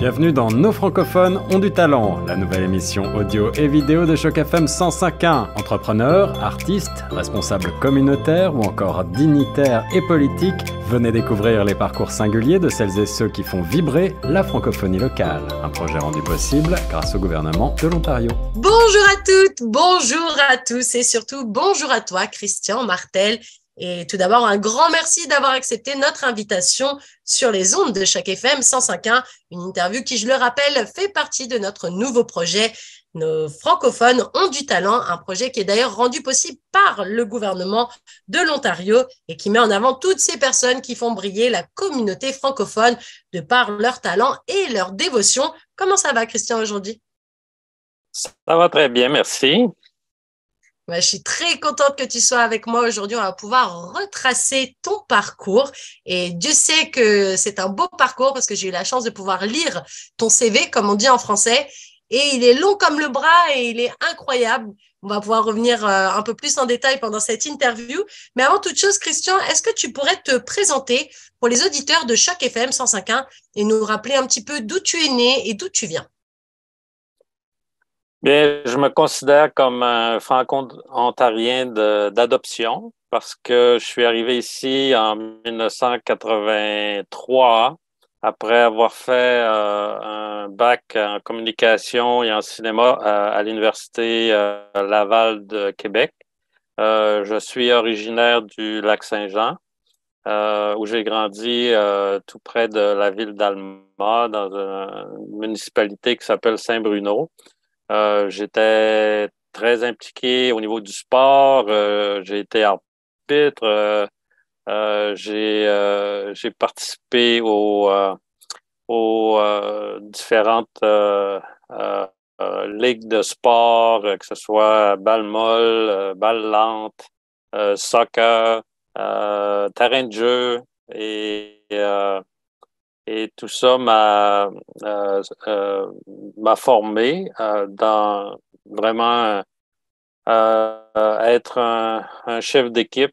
Bienvenue dans Nos francophones ont du talent, la nouvelle émission audio et vidéo de Choc FM 105.1. Entrepreneurs, artistes, responsables communautaires ou encore dignitaires et politiques, venez découvrir les parcours singuliers de celles et ceux qui font vibrer la francophonie locale. Un projet rendu possible grâce au gouvernement de l'Ontario. Bonjour à toutes, bonjour à tous et surtout bonjour à toi Christian Martel. Et tout d'abord, un grand merci d'avoir accepté notre invitation sur les ondes de Choc FM 105.1, une interview qui, je le rappelle, fait partie de notre nouveau projet. Nos francophones ont du talent, un projet qui est d'ailleurs rendu possible par le gouvernement de l'Ontario et qui met en avant toutes ces personnes qui font briller la communauté francophone de par leur talent et leur dévotion. Comment ça va, Christian, aujourd'hui? Ça va très bien, merci. Je suis très contente que tu sois avec moi aujourd'hui. On va pouvoir retracer ton parcours. Et Dieu sait que c'est un beau parcours parce que j'ai eu la chance de pouvoir lire ton CV, comme on dit en français. Et il est long comme le bras et il est incroyable. On va pouvoir revenir un peu plus en détail pendant cette interview. Mais avant toute chose, Christian, est-ce que tu pourrais te présenter pour les auditeurs de Choc FM 105.1 et nous rappeler un petit peu d'où tu es né et d'où tu viens? Bien, je me considère comme un franco-ontarien d'adoption parce que je suis arrivé ici en 1983 après avoir fait un bac en communication et en cinéma à l'Université Laval de Québec. Je suis originaire du Lac-Saint-Jean, où j'ai grandi tout près de la ville d'Alma, dans une municipalité qui s'appelle Saint-Bruno. J'étais très impliqué au niveau du sport. J'ai été arbitre. J'ai participé aux différentes ligues de sport, que ce soit balle molle, balle lente, soccer, terrain de jeu et tout ça m'a formé dans vraiment être un chef d'équipe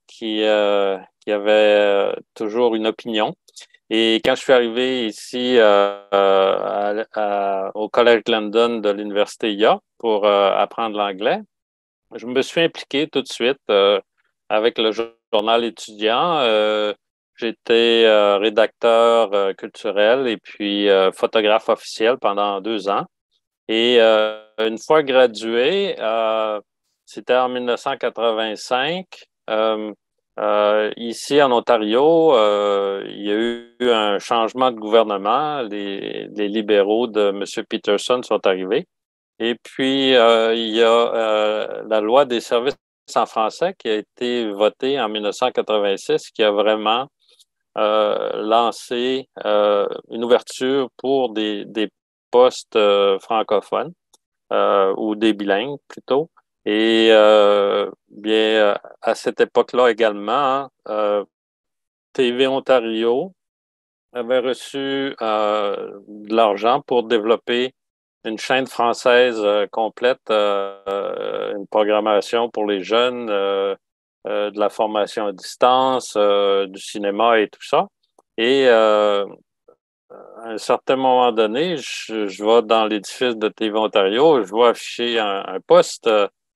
qui avait toujours une opinion. Et quand je suis arrivé ici au Collège Glendon de l'Université IA pour apprendre l'anglais, je me suis impliqué tout de suite avec le journal étudiant. J'étais rédacteur culturel et puis photographe officiel pendant 2 ans. Et une fois gradué, c'était en 1985, ici en Ontario, il y a eu un changement de gouvernement. Les libéraux de M. Peterson sont arrivés. Et puis, il y a la loi des services en français qui a été votée en 1986, qui a vraiment lancé une ouverture pour des postes francophones ou des bilingues plutôt. Et bien, à cette époque-là également, TV Ontario avait reçu de l'argent pour développer une chaîne française complète, une programmation pour les jeunes, de la formation à distance, du cinéma et tout ça. Et à un certain moment donné, je vais dans l'édifice de TV Ontario, je vois afficher un poste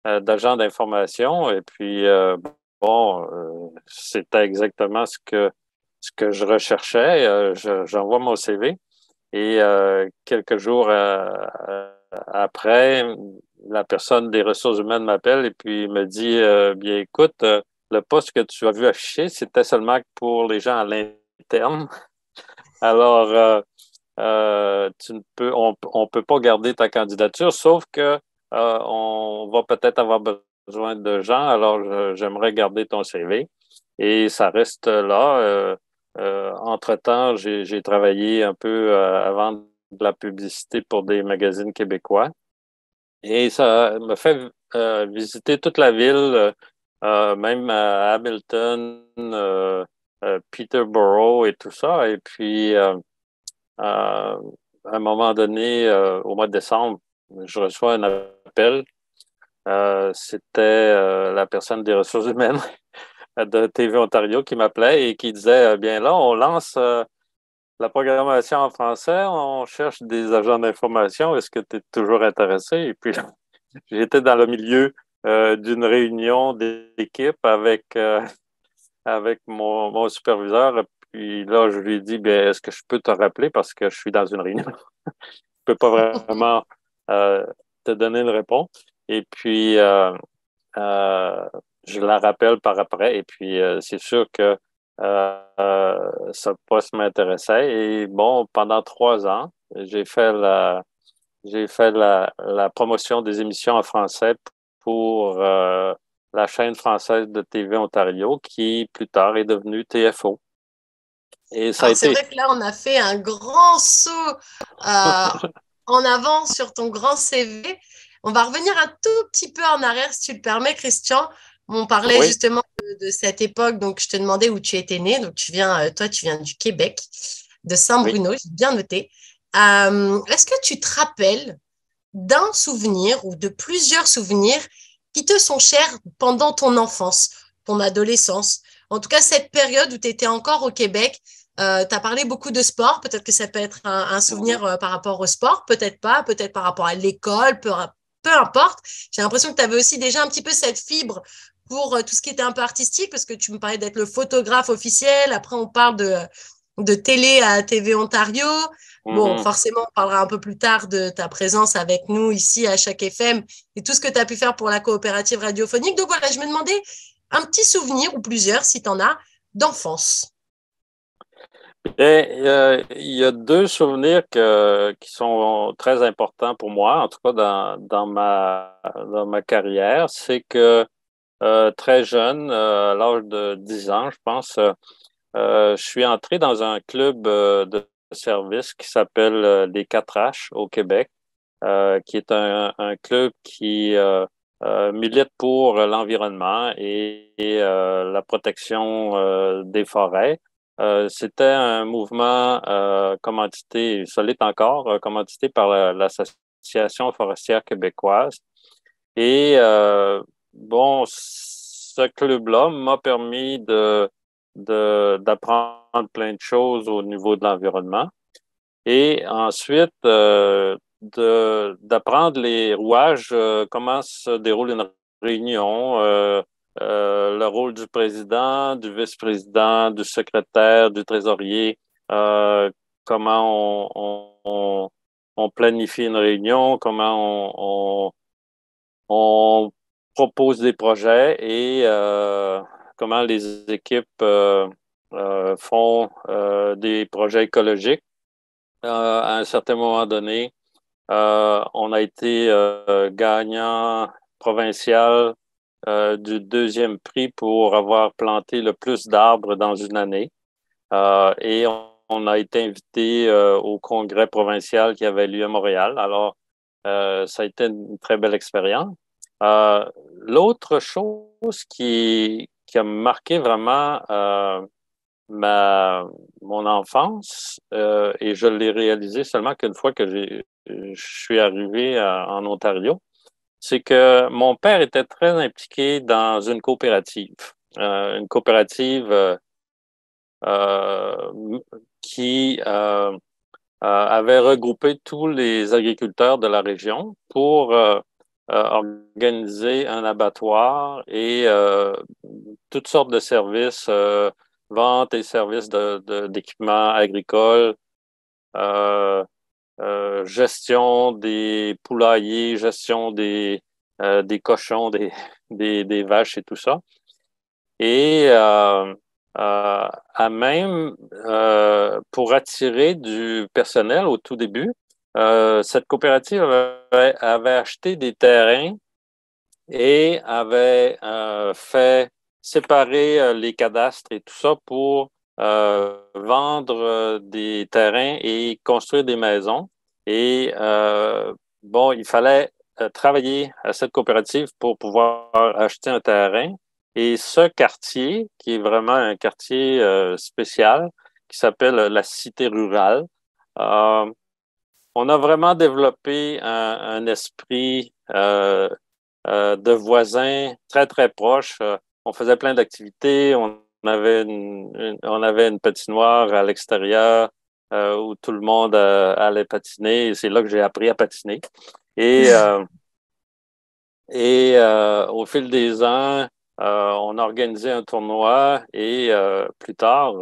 d'agent d'information et puis c'était exactement ce que je recherchais. J'envoie mon CV et quelques jours après, la personne des ressources humaines m'appelle et puis me dit bien écoute, le poste que tu as vu afficher, c'était seulement pour les gens à l'interne. Alors, on peut pas garder ta candidature, sauf que on va peut-être avoir besoin de gens. Alors, j'aimerais garder ton CV et ça reste là. Entre-temps, j'ai travaillé un peu avant de la publicité pour des magazines québécois et ça me fait visiter toute la ville, même à Hamilton, Peterborough et tout ça. Et puis, à un moment donné, au mois de décembre, je reçois un appel. C'était la personne des ressources humaines de TV Ontario qui m'appelait et qui disait, bien là, on lance La programmation en français, on cherche des agents d'information. Est-ce que tu es toujours intéressé? Et puis, j'étais dans le milieu d'une réunion d'équipe avec mon superviseur. Puis là, je lui ai dit, bien, est-ce que je peux te rappeler parce que je suis dans une réunion? Je peux pas vraiment euh, te donner une réponse. Et puis, euh, je la rappelle par après. Et puis, c'est sûr que ce poste m'intéressait. Et bon, pendant 3 ans, j'ai fait la promotion des émissions en français pour la chaîne française de TV Ontario, qui plus tard est devenue TFO. Et ça a Alors, c'est été. vrai que là, on a fait un grand saut euh, en avant sur ton grand CV. On va revenir un tout petit peu en arrière, si tu le permets, Christian. On parlait Oui, justement de cette époque, donc je te demandais où tu étais né. Donc, toi, tu viens du Québec, de oui. Saint-Bruno, j'ai bien noté. Est-ce que tu te rappelles d'un souvenir ou de plusieurs souvenirs qui te sont chers pendant ton enfance, ton adolescence? En tout cas, cette période où tu étais encore au Québec, tu as parlé beaucoup de sport. Peut-être que ça peut être un Mhm. souvenir par rapport au sport, peut-être pas, peut-être par rapport à l'école, peu importe. J'ai l'impression que tu avais aussi déjà un petit peu cette fibre pour tout ce qui était un peu artistique, parce que tu me parlais d'être le photographe officiel. Après, on parle de télé à TV Ontario. Bon, Mhm. forcément, on parlera un peu plus tard de ta présence avec nous ici à chaque FM et tout ce que tu as pu faire pour la coopérative radiophonique. Donc voilà, je me demandais un petit souvenir ou plusieurs, si tu en as, d'enfance. Et, il y a deux souvenirs qui sont très importants pour moi, en tout cas dans ma carrière. C'est que très jeune, à l'âge de 10 ans, je pense, je suis entré dans un club de service qui s'appelle les 4H au Québec, qui est un club qui milite pour l'environnement et la protection des forêts. C'était un mouvement commandité, ça l'est encore, commandité par l'Association forestière québécoise. Et bon, ce club-là m'a permis d'apprendre plein de choses au niveau de l'environnement. Et ensuite, d'apprendre les rouages, comment se déroule une réunion, le rôle du président, du vice-président, du secrétaire, du trésorier, comment on planifie une réunion, comment on propose des projets et comment les équipes font des projets écologiques. À un certain moment donné, on a été gagnant provincial du deuxième prix pour avoir planté le plus d'arbres dans une année. Et on a été invité au congrès provincial qui avait lieu à Montréal. Alors, ça a été une très belle expérience. Euh, L'autre chose qui a marqué vraiment ma, mon enfance, et je l'ai réalisé seulement qu'une fois que je suis arrivé en Ontario, c'est que mon père était très impliqué dans une coopérative euh, qui avait regroupé tous les agriculteurs de la région pour organiser un abattoir et toutes sortes de services, vente et services d'équipements agricoles, euh, gestion des poulaillers, gestion des cochons, des vaches et tout ça. Et à même pour attirer du personnel au tout début, cette coopérative avait acheté des terrains et avait fait séparer les cadastres et tout ça pour vendre des terrains et construire des maisons. Et bon, il fallait travailler à cette coopérative pour pouvoir acheter un terrain. Et ce quartier, qui est vraiment un quartier spécial, qui s'appelle la Cité rurale, euh, on a vraiment développé un esprit de voisins très, très proches. On faisait plein d'activités. On avait une patinoire à l'extérieur. où tout le monde allait patiner. C'est là que j'ai appris à patiner. Et, au fil des ans, on a organisé un tournoi et plus tard,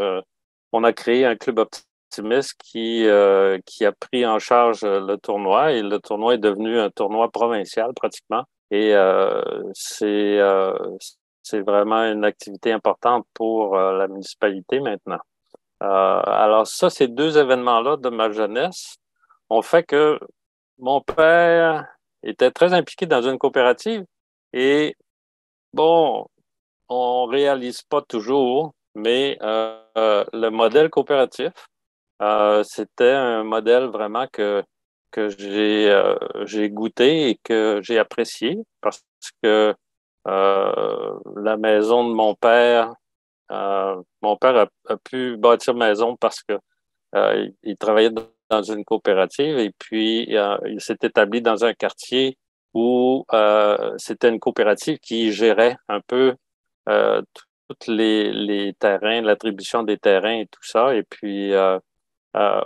on a créé un club optimiste qui a pris en charge le tournoi et le tournoi est devenu un tournoi provincial pratiquement. Et c'est vraiment une activité importante pour la municipalité maintenant. Alors ça, ces deux événements-là de ma jeunesse ont fait que mon père était très impliqué dans une coopérative et bon, on réalise pas toujours, mais le modèle coopératif, c'était un modèle vraiment que j'ai goûté et que j'ai apprécié parce que la maison de mon père a pu bâtir maison parce que il travaillait dans une coopérative et puis il s'est établi dans un quartier où c'était une coopérative qui gérait un peu tous les terrains, l'attribution des terrains et tout ça. Et puis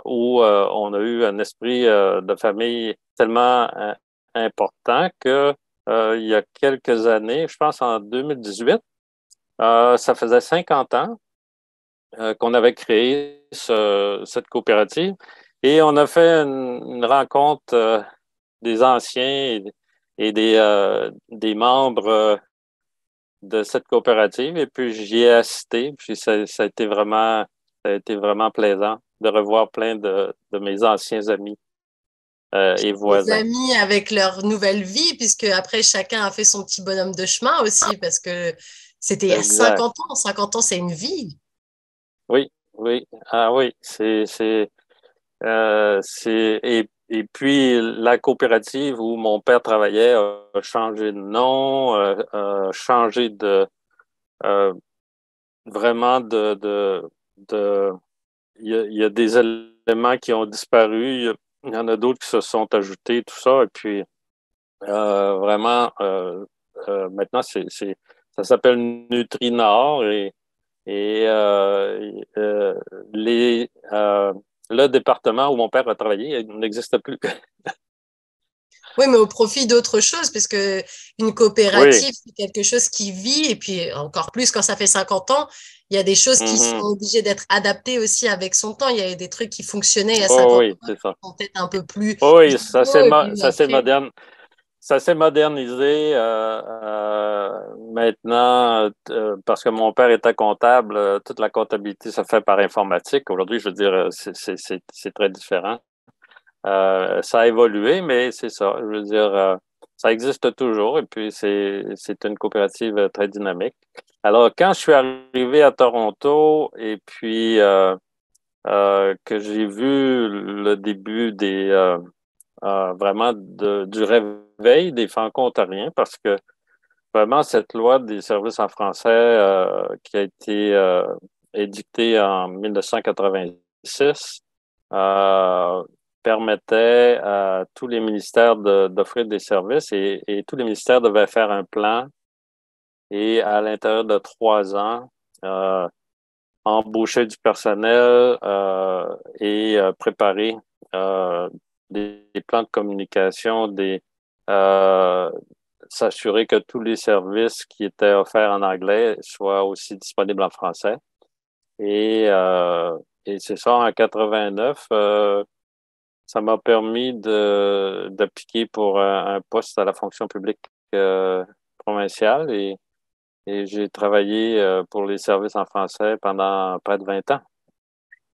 où on a eu un esprit de famille tellement important que il y a quelques années, je pense en 2018, ça faisait 50 ans qu'on avait créé cette coopérative et on a fait une rencontre des anciens et des membres de cette coopérative et puis j'y ai assisté puis ça a été vraiment plaisant de revoir plein de mes anciens amis et Les voisins. amis avec leur nouvelle vie, puisque après, chacun a fait son petit bonhomme de chemin aussi, parce que c'était il y a Exact. 50 ans. 50 ans, c'est une vie. Oui, oui. Ah oui, et puis la coopérative où mon père travaillait a changé de nom, a changé euh, vraiment de il y a des éléments qui ont disparu, il y en a d'autres qui se sont ajoutés, tout ça, et puis vraiment maintenant ça s'appelle Nutrinor et les le département où mon père a travaillé il n'existe plus. Oui, mais au profit d'autre chose, parce que une Oui. coopérative, c'est quelque chose qui vit, et puis encore plus quand ça fait 50 ans, il y a des choses qui sont Mhm. obligées d'être adaptées aussi avec son temps. Il y a des trucs qui fonctionnaient il y a Oh 50 oui, ans, c'est ça. qui sont peut-être un peu plus Oh oui, vieux, et puis ça s'est après. moderne. Ça s'est modernisé maintenant parce que mon père était comptable. Toute la comptabilité se fait par informatique. Aujourd'hui, je veux dire, c'est très différent. Ça a évolué, mais c'est ça. Je veux dire, ça existe toujours et puis c'est une coopérative très dynamique. Alors, quand je suis arrivé à Toronto et puis que j'ai vu le début vraiment du réveil des Franco-Ontariens parce que vraiment cette loi des services en français qui a été édictée en 1986 euh, permettait à tous les ministères d'offrir des services et tous les ministères devaient faire un plan et à l'intérieur de 3 ans, embaucher du personnel et préparer euh, des plans de communication, euh, s'assurer que tous les services qui étaient offerts en anglais soient aussi disponibles en français. Et, euh, et c'est ça, en 89, ça m'a permis d'appliquer pour un poste à la fonction publique provinciale et j'ai travaillé pour les services en français pendant près de 20 ans.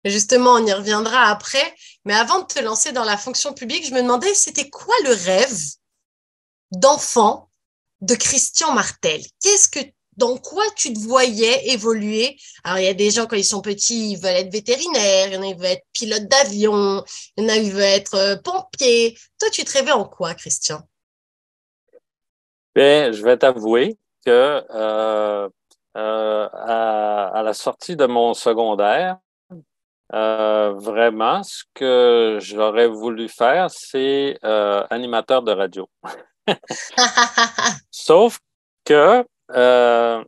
Justement, on y reviendra après. Mais avant de te lancer dans la fonction publique, je me demandais, c'était quoi le rêve d'enfant de Christian Martel? Dans quoi tu te voyais évoluer? Alors, il y a des gens, quand ils sont petits, ils veulent être vétérinaires, il y en a, ils veulent être pilote d'avion, il y en a, ils veulent être pompier. Toi, tu te rêvais en quoi, Christian? Bien, je vais t'avouer que à la sortie de mon secondaire, vraiment, ce que j'aurais voulu faire, c'est animateur de radio. Sauf que euh,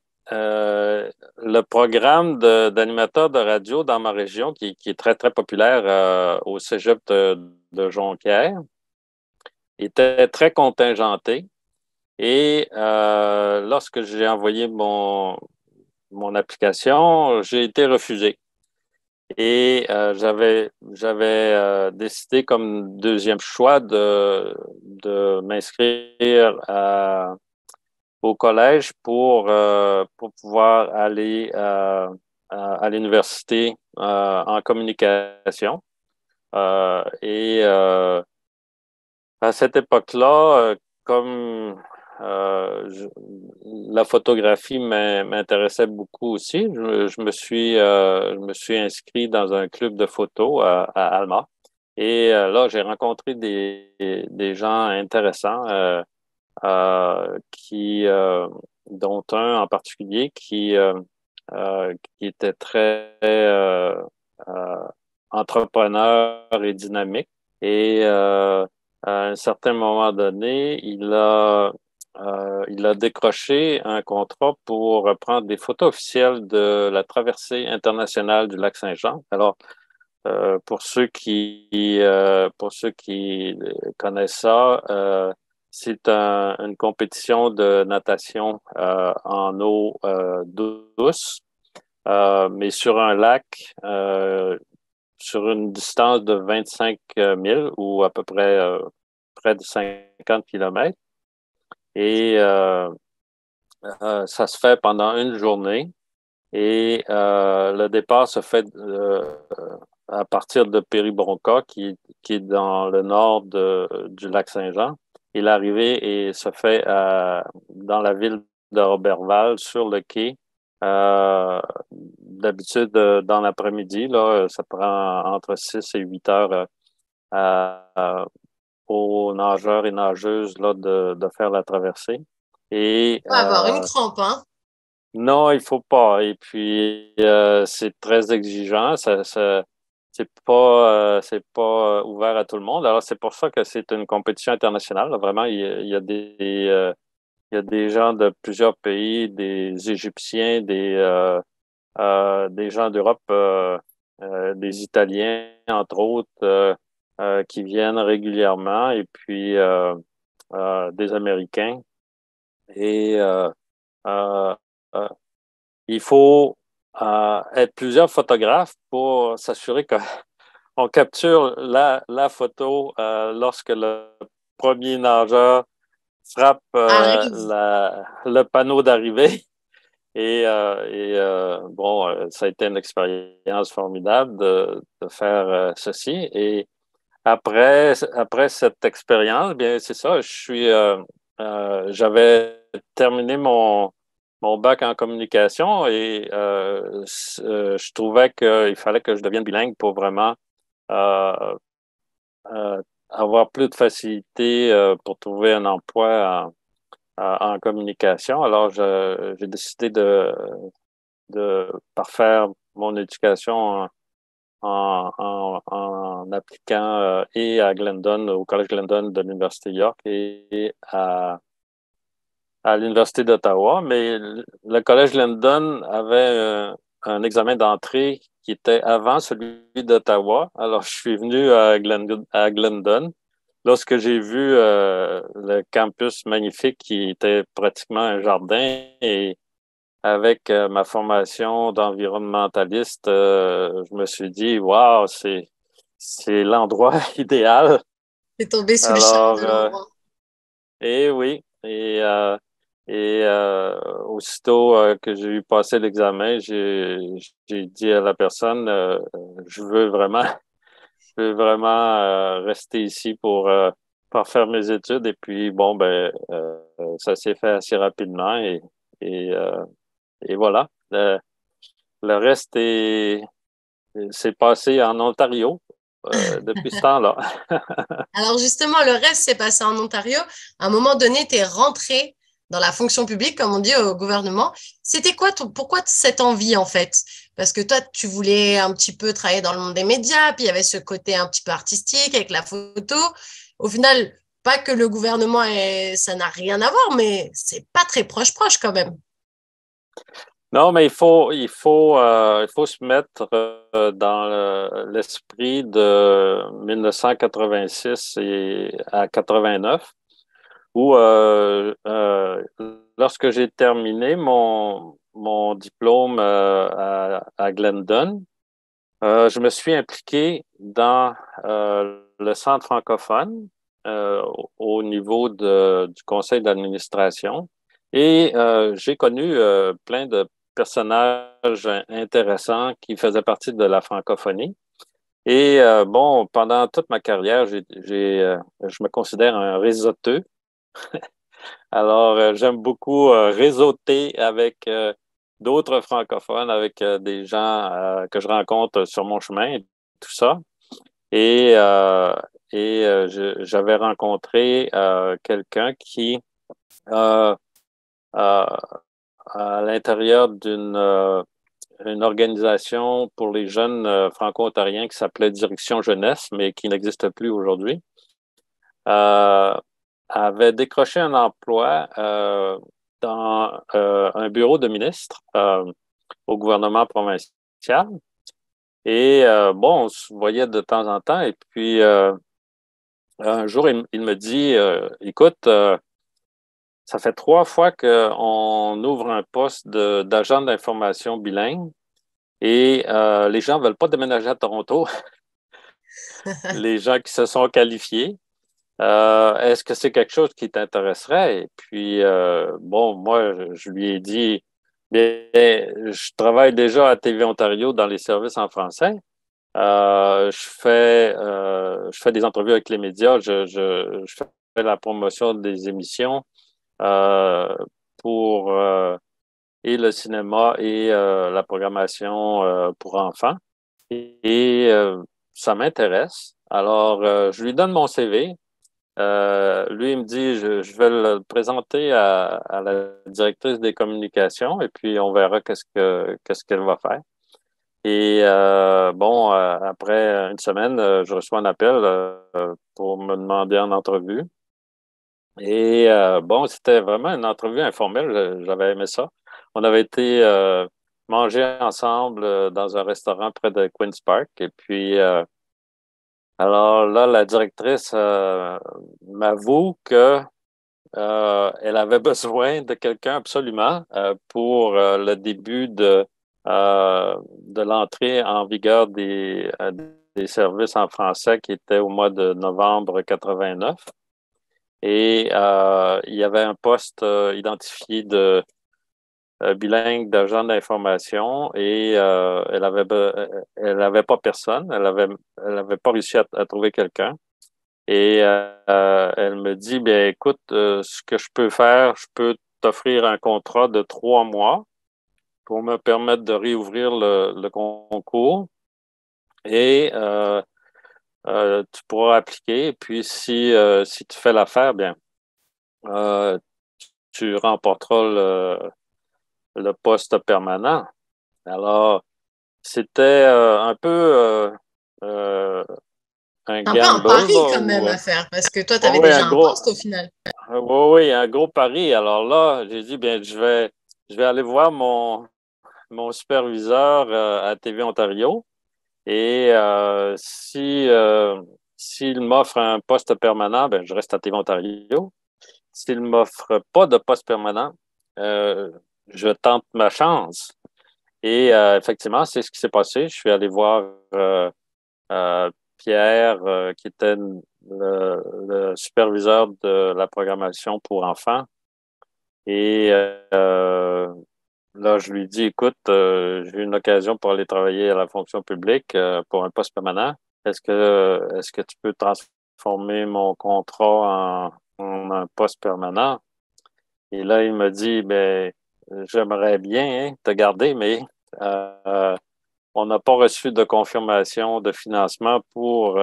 le programme d'animateur de radio dans ma région, qui est très, très populaire au Cégep de Jonquière, était très contingenté. Et lorsque j'ai envoyé mon application, j'ai été refusé. Et j'avais décidé comme deuxième choix de m'inscrire au collège pour pouvoir aller à l'université en communication. À cette époque-là, comme la photographie m'intéressait beaucoup aussi, je me suis inscrit dans un club de photo à Alma. Et là, j'ai rencontré des gens intéressants dont un en particulier qui était très entrepreneur et dynamique. Et à un certain moment donné, il a décroché un contrat pour prendre des photos officielles de la traversée internationale du lac Saint-Jean. Alors, pour ceux qui connaissent ça, c'est une compétition de natation en eau douce, mais sur un lac sur une distance de 25 000 ou à peu près près de 50 kilomètres. Et ça se fait pendant une journée. Et le départ se fait à partir de Péribronca, qui est dans le nord du lac Saint-Jean. Et l'arrivée se fait dans la ville de Roberval, sur le quai. D'habitude, dans l'après-midi, là, ça prend entre 6 et 8 heures aux nageurs et nageuses là, de faire la traversée. Et, On va avoir une crampe, hein? Non, il faut pas. Et puis, c'est très exigeant. C'est pas ouvert à tout le monde. Alors, c'est pour ça que c'est une compétition internationale. Là. Vraiment, il y a il y a des gens de plusieurs pays, des Égyptiens, des gens d'Europe, des Italiens, entre autres, qui viennent régulièrement, et puis des Américains. Et euh, euh, il faut être plusieurs photographes pour s'assurer qu'on capture la photo lorsque le premier nageur frappe Arrive. le panneau d'arrivée. Bon, ça a été une expérience formidable de faire ceci. Et après cette expérience, bien, c'est ça, j'avais terminé mon bac en communication et je trouvais qu'il fallait que je devienne bilingue pour vraiment euh, avoir plus de facilité pour trouver un emploi en communication. Alors, j'ai décidé de parfaire mon éducation en appliquant et à Glendon, au Collège Glendon de l'Université York et à l'Université d'Ottawa. Mais le Collège Glendon avait un examen d'entrée qui était avant celui d'Ottawa. Alors, je suis venu à Glendon. Lorsque j'ai vu le campus magnifique qui était pratiquement un jardin et avec ma formation d'environnementaliste, je me suis dit, waouh, c'est l'endroit idéal. T'es tombé sous le charme Alors, de l'endroit. et oui, aussitôt que j'ai eu passé l'examen, j'ai dit à la personne, je veux vraiment, je veux vraiment rester ici pour faire mes études. Et puis, bon, ça s'est fait assez rapidement et, euh, et voilà. Le reste s'est passé en Ontario depuis ce temps-là. Alors justement, le rêve s'est passé en Ontario. À un moment donné, tu es rentré dans la fonction publique, comme on dit au gouvernement. C'était quoi pourquoi cette envie en fait? Parce que toi, tu voulais un petit peu travailler dans le monde des médias, puis il y avait ce côté un petit peu artistique avec la photo. Au final, pas que le gouvernement ça n'a rien à voir, mais c'est pas très proche quand même. Non, mais il faut se mettre dans l'esprit de 1986 et à 89, où lorsque j'ai terminé mon diplôme à Glendon, je me suis impliqué dans le centre francophone au niveau du conseil d'administration et j'ai connu plein de personnages intéressants qui faisaient partie de la francophonie. Et bon, pendant toute ma carrière, je me considère un réseauteux. Alors, j'aime beaucoup réseauter avec d'autres francophones, avec des gens que je rencontre sur mon chemin, et tout ça. Et, j'avais rencontré quelqu'un qui, euh, euh, à l'intérieur une organisation pour les jeunes franco-ontariens qui s'appelait Direction Jeunesse, mais qui n'existe plus aujourd'hui, euh, avait décroché un emploi dans un bureau de ministre au gouvernement provincial. Et bon, on se voyait de temps en temps. Et puis, un jour, il me dit, écoute, ça fait 3 fois qu'on ouvre un poste d'agent d'information bilingue et les gens ne veulent pas déménager à Toronto, les gens qui se sont qualifiés. Est-ce que c'est quelque chose qui t'intéresserait? Et puis, bon, moi, je lui ai dit, bien, je travaille déjà à TV Ontario dans les services en français. Je fais des entrevues avec les médias, je fais la promotion des émissions euh, pour et le cinéma et la programmation pour enfants. Ça m'intéresse. Alors, je lui donne mon CV. Lui, il me dit, je vais le présenter à la directrice des communications et puis on verra qu'est-ce qu'elle va faire. Et bon, après une semaine, je reçois un appel pour me demander en entrevue. Et bon, c'était vraiment une entrevue informelle. J'avais aimé ça. On avait été manger ensemble dans un restaurant près de Queen's Park. Et puis, alors là, la directrice m'avoue que elle avait besoin de quelqu'un absolument pour le début de l'entrée en vigueur des services en français qui était au mois de novembre 89. Et il y avait un poste identifié de bilingue d'agent d'information et elle avait pas personne, elle avait pas réussi à trouver quelqu'un. Et elle me dit, bien, écoute, ce que je peux faire, je peux t'offrir un contrat de 3 mois pour me permettre de réouvrir le concours et tu pourras appliquer. Et puis, si tu fais l'affaire, bien, euh, tu remporteras le poste permanent. Alors, c'était un peu euh, un Un peu un gamble, pari là, quand ou, même à faire, parce que toi, tu avais oui, déjà un poste au final. oui, un gros pari. Alors là, j'ai dit, bien, je vais aller voir mon superviseur à TV Ontario et s'il m'offre un poste permanent, ben, je reste à TV Ontario. S'il ne m'offre pas de poste permanent, euh, je tente ma chance. Et effectivement, c'est ce qui s'est passé. Je suis allé voir euh, Pierre, qui était le superviseur de la programmation pour enfants. Et là, je lui dis, écoute, j'ai eu une occasion pour aller travailler à la fonction publique pour un poste permanent. Est-ce que tu peux transformer mon contrat en un poste permanent? Et là, il me dit, ben, j'aimerais bien hein, te garder, mais euh, on n'a pas reçu de confirmation de financement pour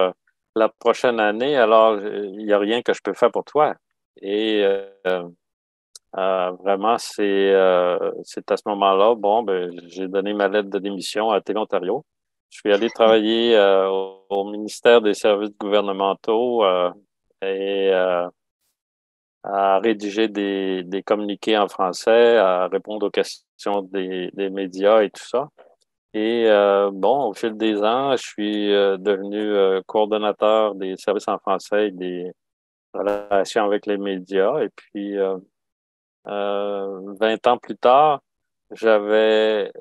la prochaine année, alors il n'y a rien que je peux faire pour toi. Et vraiment, c'est à ce moment-là, bon, ben, j'ai donné ma lettre de démission à Télé Ontario. Je suis allé travailler au ministère des services gouvernementaux et à rédiger des communiqués en français, à répondre aux questions des médias et tout ça. Et bon, au fil des ans, je suis devenu coordonnateur des services en français et des relations avec les médias. Et puis, 20 ans plus tard, j'avais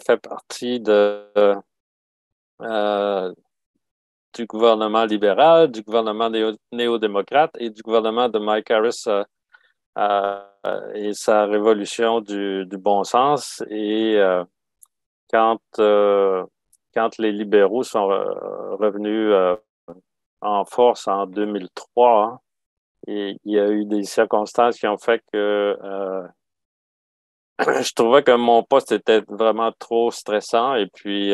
fait partie euh, du gouvernement libéral, du gouvernement néo-démocrate et du gouvernement de Mike Harris et sa révolution du bon sens. Et quand, euh, quand les libéraux sont revenus en force en 2003, hein, et il y a eu des circonstances qui ont fait que je trouvais que mon poste était vraiment trop stressant et puis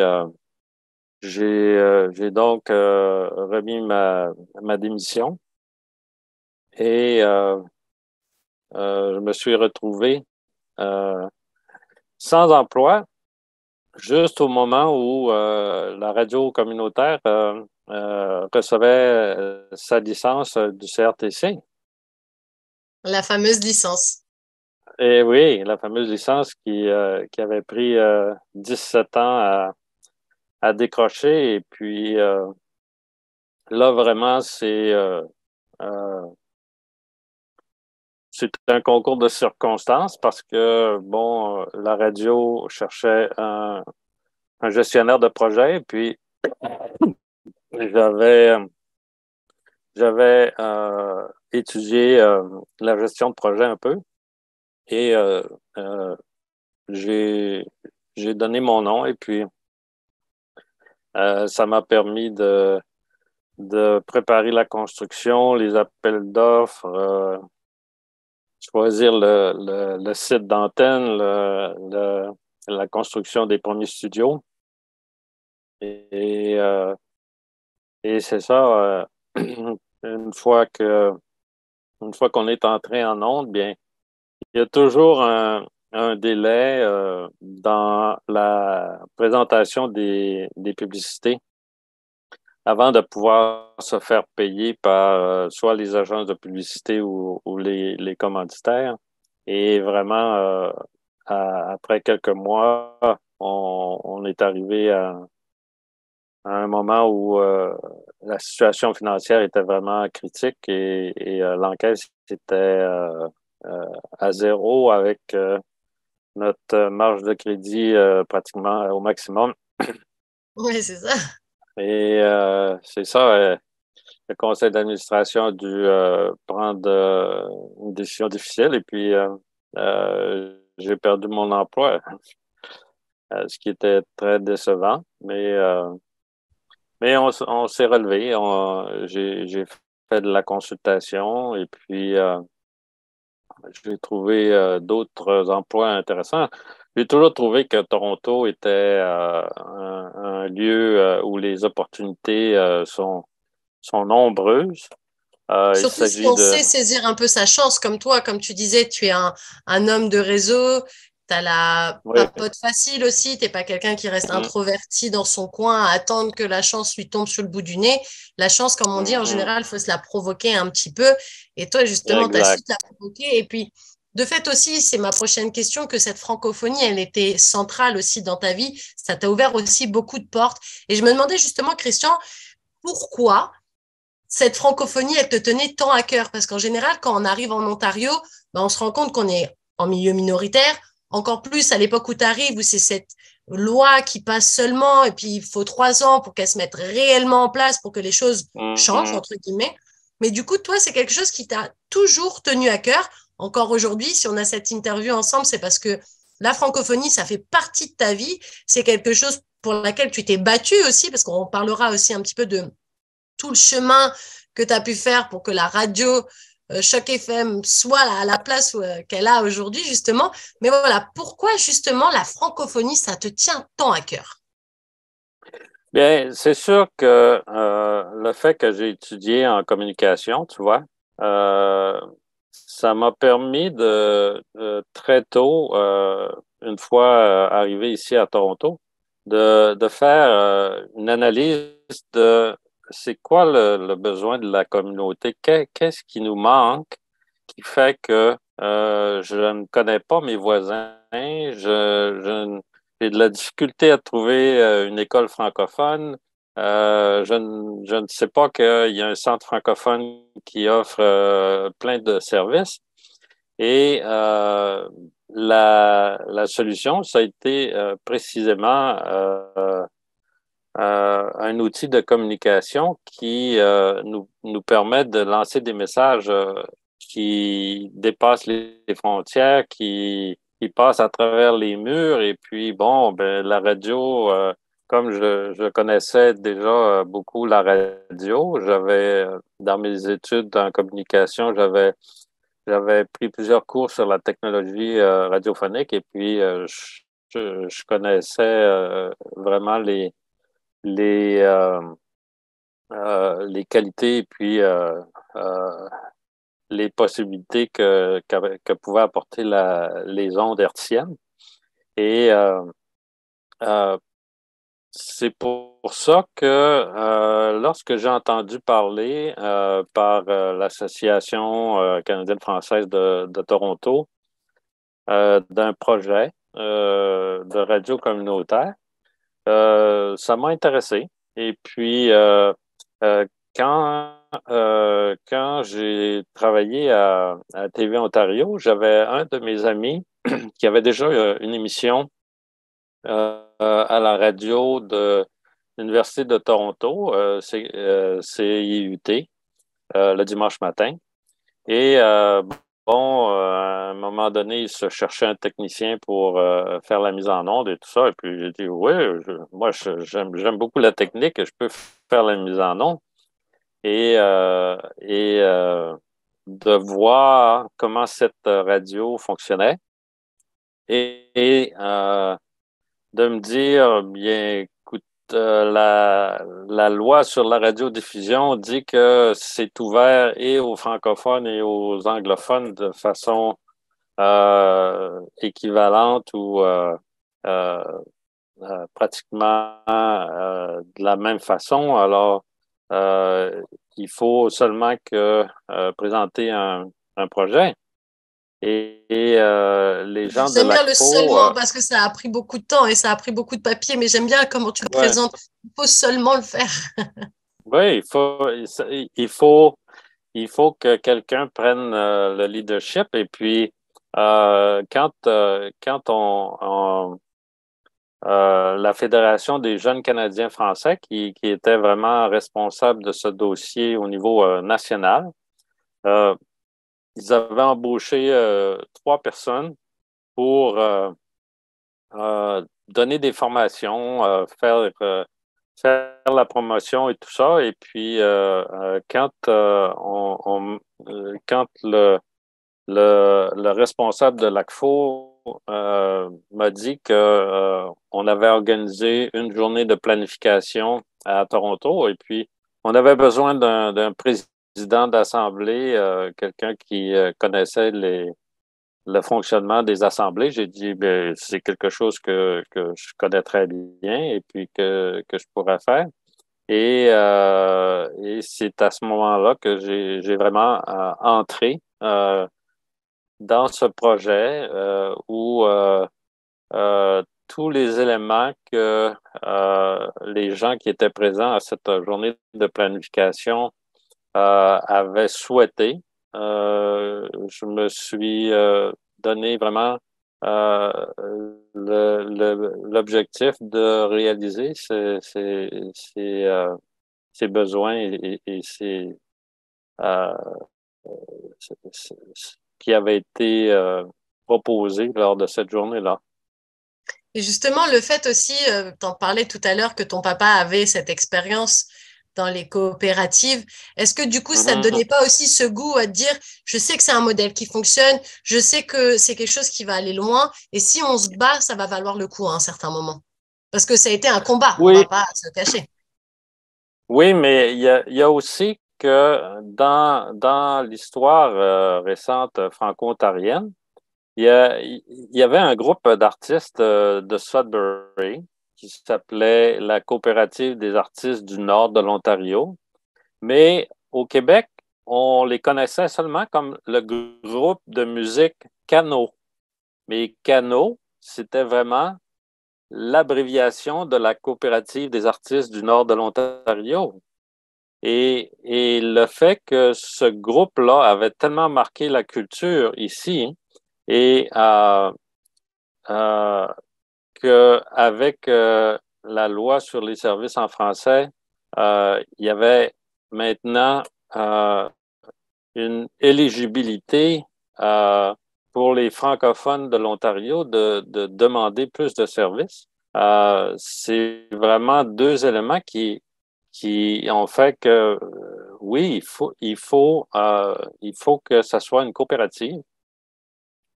j'ai donc remis ma démission et je me suis retrouvé euh, sans emploi juste au moment où la radio communautaire recevait sa licence du CRTC. La fameuse licence. Et oui, la fameuse licence qui avait pris 17 ans à décrocher. Et puis là, vraiment, euh, c'est un concours de circonstances parce que, bon, la radio cherchait un gestionnaire de projet. Et puis, j'avais, j'avais étudié la gestion de projet un peu. Et euh, j'ai, j'ai donné mon nom. Et puis, ça m'a permis de préparer la construction, les appels d'offres, choisir le site d'antenne, la construction des premiers studios. Et, euh, et c'est ça, une fois une fois qu'on est entré en onde, bien, il y a toujours un délai dans la présentation des publicités avant de pouvoir se faire payer par soit les agences de publicité ou les commanditaires. Et vraiment, après quelques mois, on est arrivé à un moment où la situation financière était vraiment critique et l'encaisse était à zéro avec notre marge de crédit pratiquement au maximum. Oui, c'est ça. Et c'est ça. Le conseil d'administration a dû prendre une décision difficile et puis j'ai perdu mon emploi, ce qui était très décevant. Mais on s'est relevé. J'ai fait de la consultation et puis j'ai trouvé d'autres emplois intéressants. J'ai toujours trouvé que Toronto était un lieu où les opportunités sont nombreuses. Il Surtout si s'agit on de... sait saisir un peu sa chance, comme toi, comme tu disais, tu es un homme de réseau, tu as la Oui. papote facile aussi, tu n'es pas quelqu'un qui reste Mm, introverti dans son coin à attendre que la chance lui tombe sur le bout du nez. La chance, comme on dit, en mm. général, il faut se la provoquer un petit peu. Et toi, justement, tu as su Exact. te la provoquer. Et puis, de fait aussi, c'est ma prochaine question, que cette francophonie, elle était centrale aussi dans ta vie. Ça t'a ouvert aussi beaucoup de portes. Et je me demandais justement, Christian, pourquoi cette francophonie, elle te tenait tant à cœur? Parce qu'en général, quand on arrive en Ontario, ben, on se rend compte qu'on est en milieu minoritaire, encore plus à l'époque où tu arrives, où c'est cette loi qui passe seulement, et puis il faut 3 ans pour qu'elle se mette réellement en place, pour que les choses changent, Mm. entre guillemets. Mais du coup, toi, c'est quelque chose qui t'a toujours tenu à cœur. Encore aujourd'hui, si on a cette interview ensemble, c'est parce que la francophonie, ça fait partie de ta vie. C'est quelque chose pour laquelle tu t'es battu aussi, parce qu'on parlera aussi un petit peu de tout le chemin que tu as pu faire pour que la radio Choc FM soit à la place qu'elle a aujourd'hui, justement. Mais voilà, pourquoi justement la francophonie, ça te tient tant à cœur? Bien, c'est sûr que le fait que j'ai étudié en communication, tu vois, euh, ça m'a permis de très tôt, une fois arrivé ici à Toronto, de faire une analyse de c'est quoi le besoin de la communauté, qu'est-ce qui nous manque qui fait que je ne connais pas mes voisins. J'ai de la difficulté à trouver une école francophone. Je ne sais pas qu'il y a un centre francophone qui offre plein de services. Et la solution, ça a été précisément un outil de communication qui nous permet de lancer des messages qui dépassent les frontières, qui passent à travers les murs. Et puis, bon, ben, la radio, comme je connaissais déjà beaucoup la radio, dans mes études en communication, j'avais pris plusieurs cours sur la technologie radiophonique et puis je connaissais vraiment les, euh, les qualités et puis les possibilités que pouvaient apporter les ondes hertziennes. Et euh, c'est pour ça que lorsque j'ai entendu parler par l'Association canadienne-française de Toronto d'un projet de radio communautaire, ça m'a intéressé. Et puis, euh, quand, quand j'ai travaillé à TV Ontario, j'avais un de mes amis qui avait déjà une émission à la radio de l'Université de Toronto, CIUT, le dimanche matin. Et bon, à un moment donné, il se cherchait un technicien pour faire la mise en onde et tout ça. Et puis j'ai dit, oui, moi, j'aime beaucoup la technique et je peux faire la mise en onde. Et de voir comment cette radio fonctionnait et de me dire, bien, écoute, la loi sur la radiodiffusion dit que c'est ouvert et aux francophones et aux anglophones de façon équivalente ou euh, pratiquement de la même façon. Alors, il faut seulement que présenter un projet. Les gens de J'aime bien le l'ACFO, seulement parce que ça a pris beaucoup de temps et ça a pris beaucoup de papier, mais j'aime bien comment tu le ouais, présentes. Il faut seulement le faire. oui, il faut que quelqu'un prenne le leadership. Et puis, quand la Fédération des jeunes Canadiens français, qui était vraiment responsable de ce dossier au niveau national, euh, ils avaient embauché 3 personnes pour donner des formations, faire la promotion et tout ça. Et puis, quand le responsable de l'ACFO m'a dit que on avait organisé une journée de planification à Toronto et puis on avait besoin d'un président d'assemblée, quelqu'un qui connaissait le fonctionnement des assemblées. J'ai dit, ben, c'est quelque chose que je connais très bien et puis que je pourrais faire. Et c'est à ce moment-là que j'ai vraiment entré dans ce projet où tous les éléments que les gens qui étaient présents à cette journée de planification avaient souhaité. Je me suis donné vraiment euh, l'objectif de réaliser ces besoins et euh, ce qui avait été proposé lors de cette journée-là. Et justement, le fait aussi, tu en parlais tout à l'heure, que ton papa avait cette expérience dans les coopératives, est-ce que du coup, ça ne te Mm-hmm. donnait pas aussi ce goût à te dire, je sais que c'est un modèle qui fonctionne, je sais que c'est quelque chose qui va aller loin, et si on se bat, ça va valoir le coup à un certain moment. Parce que ça a été un combat, on ne va Oui, pas se cacher. oui, mais il y a aussi que dans l'histoire récente franco-ontarienne, il y avait un groupe d'artistes de Sudbury qui s'appelait la Coopérative des artistes du Nord de l'Ontario. Mais au Québec, on les connaissait seulement comme le groupe de musique Cano. Mais Cano, c'était vraiment l'abréviation de la coopérative des artistes du nord de l'Ontario. Et le fait que ce groupe-là avait tellement marqué la culture ici et qu'avec la loi sur les services en français, il y avait maintenant une éligibilité pour les francophones de l'Ontario de demander plus de services. C'est vraiment deux éléments qui ont fait que oui, il faut que ça soit une coopérative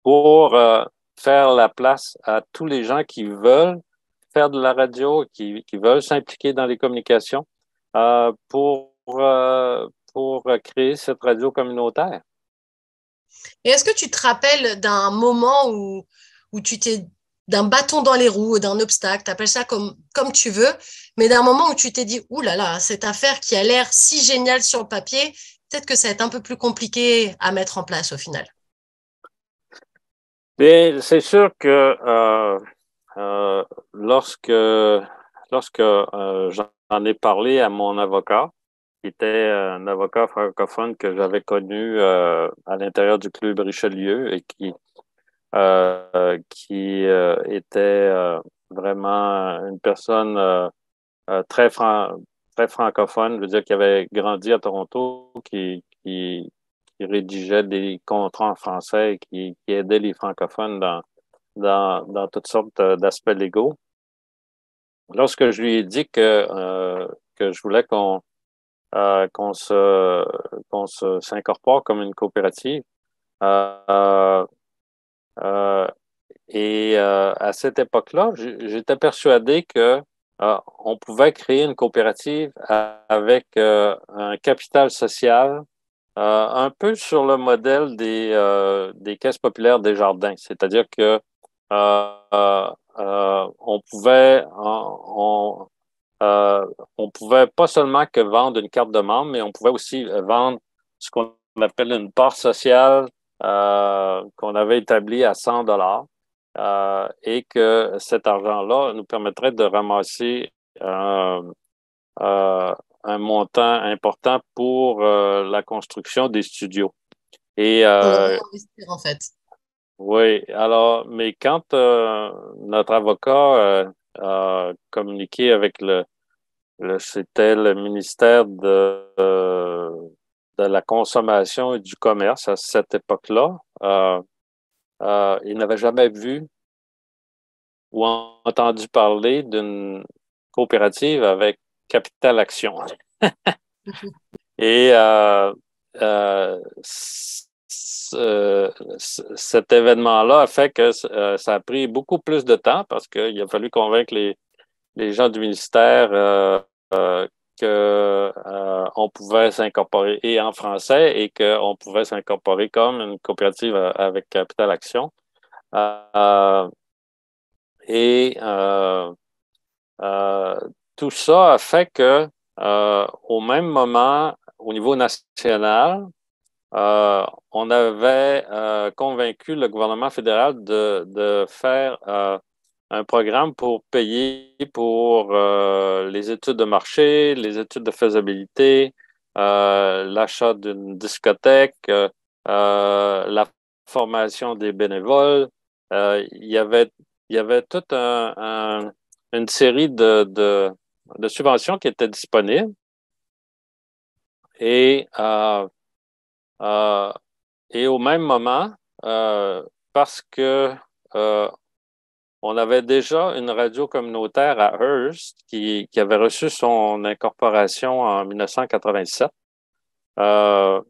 pour faire la place à tous les gens qui veulent faire de la radio, qui veulent s'impliquer dans les communications pour créer cette radio communautaire. Et est-ce que tu te rappelles d'un moment où tu t'es d'un bâton dans les roues, d'un obstacle, tu appelles ça comme tu veux, mais d'un moment où tu t'es dit, ouh là là, cette affaire qui a l'air si géniale sur le papier, peut-être que ça va être un peu plus compliqué à mettre en place au final. Bien, c'est sûr que euh, lorsque j'en ai parlé à mon avocat, qui était un avocat francophone que j'avais connu à l'intérieur du Club Richelieu et qui était vraiment une personne très très francophone, je veux dire, qui avait grandi à Toronto, qui rédigeait des contrats en français et qui aidait les francophones dans toutes sortes d'aspects légaux. Lorsque je lui ai dit que je voulais qu'on s'incorpore comme une coopérative, euh, euh, à cette époque-là, j'étais persuadé que on pouvait créer une coopérative avec un capital social un peu sur le modèle des caisses populaires des jardins. C'est-à-dire que on pouvait pas seulement que vendre une carte de membre, mais on pouvait aussi vendre ce qu'on appelle une part sociale qu'on avait établie à 100 dollars et que cet argent-là nous permettrait de ramasser euh, un montant important pour la construction des studios. Et Pour le réinvestir en fait. oui, alors, mais quand notre avocat a communiqué avec c'était le ministère de la Consommation et du Commerce à cette époque-là, il n'avait jamais vu ou entendu parler d'une coopérative avec Capital Action. Et euh, cet événement-là a fait que ça a pris beaucoup plus de temps parce qu'il a fallu convaincre les gens du ministère qu'on pouvait s'incorporer et en français et qu'on pouvait s'incorporer comme une coopérative avec Capital Action. Euh, et euh, tout ça a fait que au même moment, au niveau national, on avait convaincu le gouvernement fédéral de faire un programme pour payer pour les études de marché, les études de faisabilité, l'achat d'une discothèque, la formation des bénévoles. Il y avait toute une série de subventions qui étaient disponibles. Et euh, et au même moment, parce que on avait déjà une radio communautaire à Hearst qui avait reçu son incorporation en 1987 euh,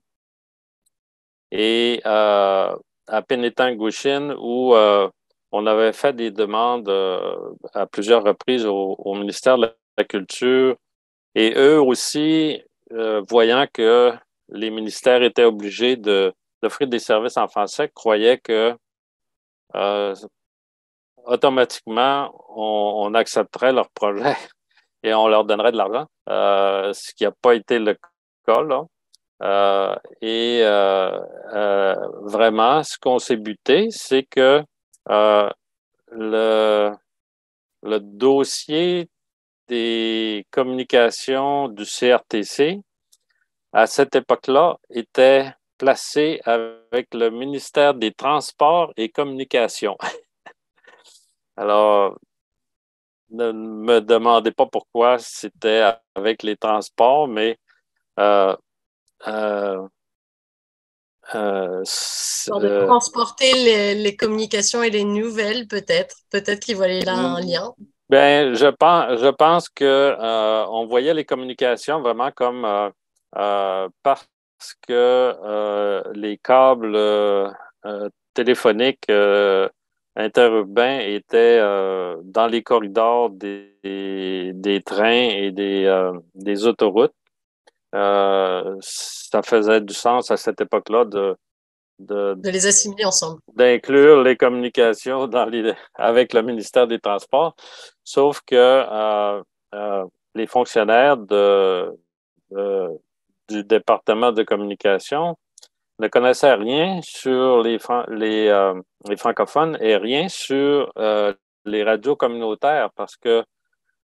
et à Pénétanguishene où on avait fait des demandes à plusieurs reprises au ministère de la Culture et eux aussi, voyant que les ministères étaient obligés d'offrir des services en français, croyaient que euh, automatiquement, on accepterait leur projet et on leur donnerait de l'argent, ce qui n'a pas été le cas, là. Vraiment, ce qu'on s'est buté, c'est que euh, le, le dossier des communications du CRTC, à cette époque-là, était placé avec le ministère des Transports et Communications. Alors, ne me demandez pas pourquoi c'était avec les transports, mais euh, euh, Pour de transporter les communications et les nouvelles, peut-être. Peut-être qu'ils voyaient là un lien. ben, je pense que on voyait les communications vraiment comme parce que les câbles téléphoniques interurbains étaient dans les corridors des trains et des autoroutes. Ça faisait du sens à cette époque-là de, De les assimiler ensemble. d'inclure les communications avec le ministère des Transports, sauf que les fonctionnaires de- du département de communication ne connaissaient rien sur les francophones et rien sur les radios communautaires parce que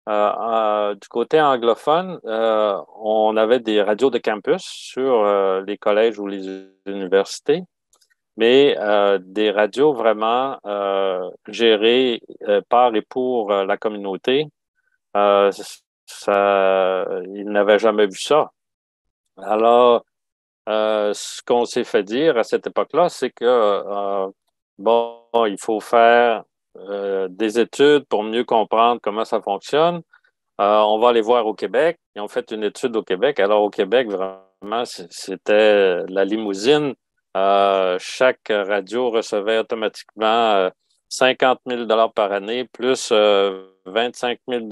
du côté anglophone, on avait des radios de campus sur les collèges ou les universités, mais des radios vraiment gérées par et pour la communauté, euh, ils n'avaient jamais vu ça. Alors, ce qu'on s'est fait dire à cette époque-là, c'est que, bon, il faut faire des études pour mieux comprendre comment ça fonctionne. On va aller voir au Québec. Ils ont fait une étude au Québec. Alors, au Québec, vraiment, c'était la limousine. Chaque radio recevait automatiquement 50 000 par année, plus 25 000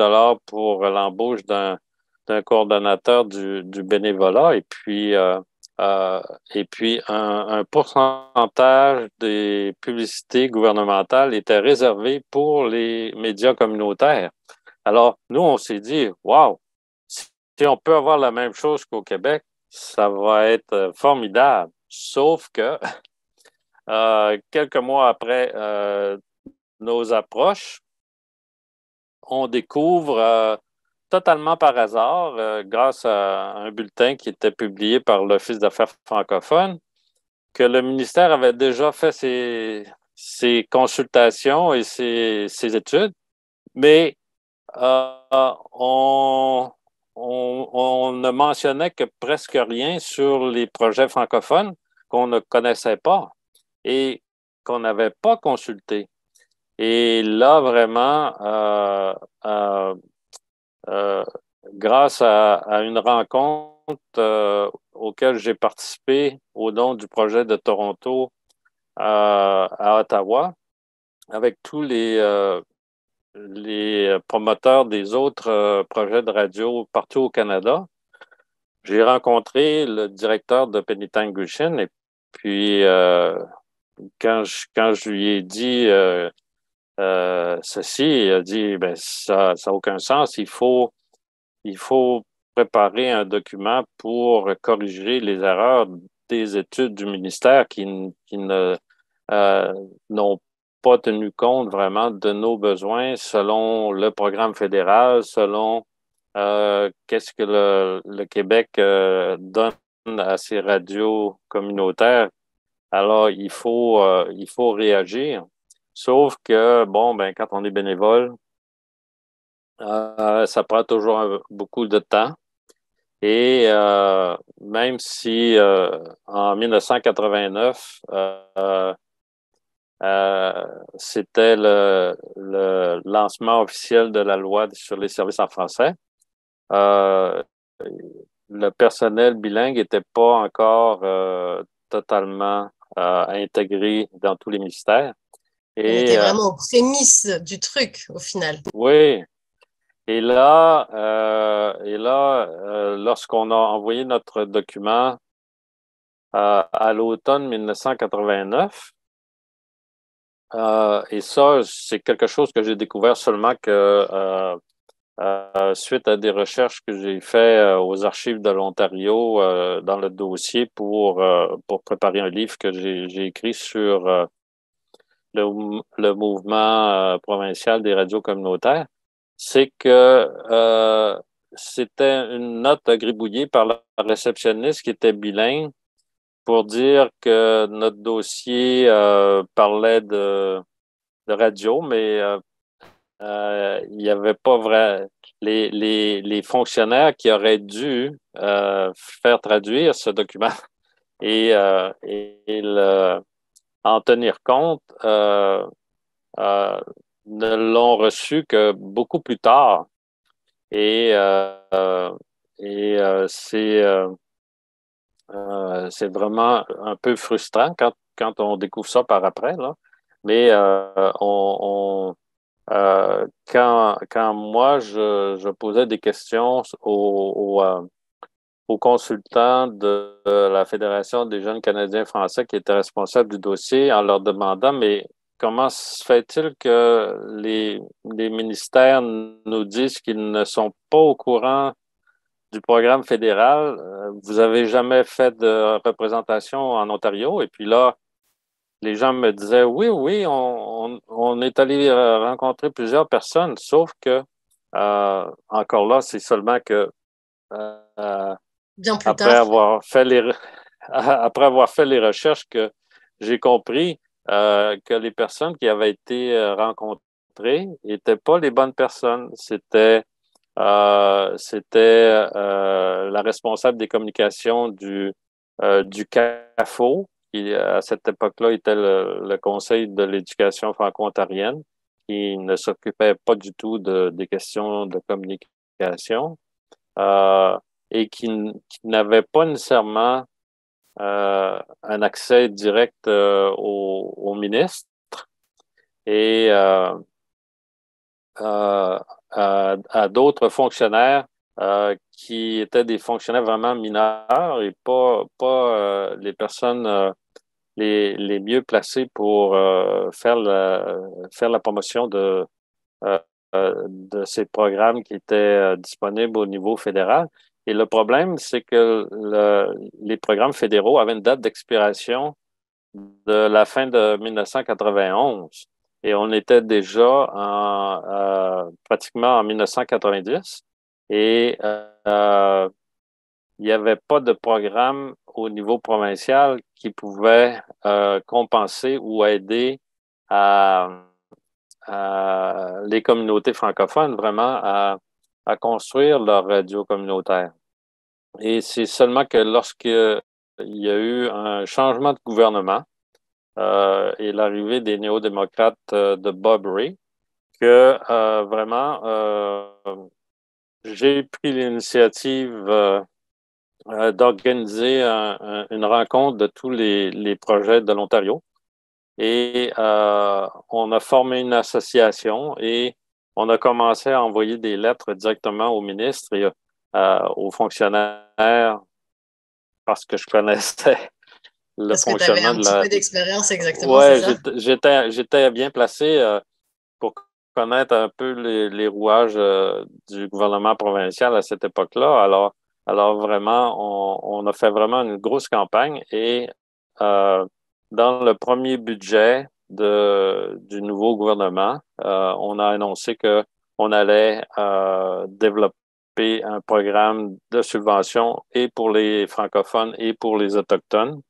pour l'embauche d'un coordonnateur du bénévolat. Et puis un pourcentage des publicités gouvernementales était réservé pour les médias communautaires. Alors, nous, on s'est dit, wow, si on peut avoir la même chose qu'au Québec, ça va être formidable. Sauf que quelques mois après nos approches, on découvre totalement par hasard, grâce à un bulletin qui était publié par l'Office d'affaires francophones, que le ministère avait déjà fait ses consultations et ses études, mais on, on ne mentionnait que presque rien sur les projets francophones qu'on ne connaissait pas et qu'on n'avait pas consulté. Et là, vraiment, euh, euh, grâce à une rencontre auquel j'ai participé au nom du projet de Toronto à Ottawa, avec tous les promoteurs des autres projets de radio partout au Canada. J'ai rencontré le directeur de Penetangushin et puis quand je lui ai dit ceci, il a dit ben, ça n'a aucun sens, il faut préparer un document pour corriger les erreurs des études du ministère qui ne n'ont pas tenu compte vraiment de nos besoins selon le programme fédéral, selon qu'est-ce que le Québec donne à ses radios communautaires. Alors, il faut réagir. Sauf que, bon, ben, quand on est bénévole, ça prend toujours beaucoup de temps. Et même si en 1989, c'était le lancement officiel de la loi sur les services en français, euh, le personnel bilingue n'était pas encore totalement intégré dans tous les ministères. On Et était vraiment aux prémices du truc, au final. oui, et là, lorsqu'on a envoyé notre document à l'automne 1989, et ça, c'est quelque chose que j'ai découvert seulement que suite à des recherches que j'ai faites aux archives de l'Ontario dans le dossier pour préparer un livre que j'ai écrit sur le mouvement provincial des radios communautaires, c'est que c'était une note gribouillée par la réceptionniste qui était bilingue pour dire que notre dossier parlait de radio, mais il n'y avait pas vrai les fonctionnaires qui auraient dû faire traduire ce document et en tenir compte euh, ne l'ont reçu que beaucoup plus tard. Et, c'est vraiment un peu frustrant quand on découvre ça par après, là. Mais quand moi, je posais des questions aux consultants de la Fédération des jeunes Canadiens français qui étaient responsables du dossier en leur demandant, mais comment se fait-il que les ministères nous disent qu'ils ne sont pas au courant du programme fédéral? Vous avez jamais fait de représentation en Ontario? Et puis là, les gens me disaient, oui, oui, on est allé rencontrer plusieurs personnes, sauf que, encore là, c'est seulement que euh, Bien plus après tard. avoir fait après avoir fait les recherches que j'ai compris que les personnes qui avaient été rencontrées n'étaient pas les bonnes personnes. C'était la responsable des communications du CAFO, qui à cette époque-là était le Conseil de l'éducation franco-ontarienne, qui ne s'occupait pas du tout des questions de communication euh, et qui n'avait pas nécessairement un accès direct au ministre et euh, à d'autres fonctionnaires qui étaient des fonctionnaires vraiment mineurs et pas les personnes les mieux placées pour faire la promotion euh, de ces programmes qui étaient disponibles au niveau fédéral. Et le problème, c'est que les programmes fédéraux avaient une date d'expiration de la fin de 1991. Et on était déjà pratiquement en 1990. Et il n'y avait pas de programme au niveau provincial qui pouvait compenser ou aider les communautés francophones vraiment à construire leur radio communautaire. Et c'est seulement que lorsqu'il y a eu un changement de gouvernement et l'arrivée des néo-démocrates de Bob Rae, que vraiment j'ai pris l'initiative d'organiser une rencontre de tous les projets de l'Ontario. Et on a formé une association et on a commencé à envoyer des lettres directement au ministre et aux fonctionnaires parce que je connaissais le Parce que tu avais fonctionnement un de petit la... peu d'expérience exactement, c'est Ouais, ça? j'étais bien placé pour connaître un peu les rouages du gouvernement provincial à cette époque-là. Alors vraiment, on a fait vraiment une grosse campagne et euh, dans le premier budget du nouveau gouvernement, on a annoncé que on allait développer un programme de subvention et pour les francophones et pour les autochtones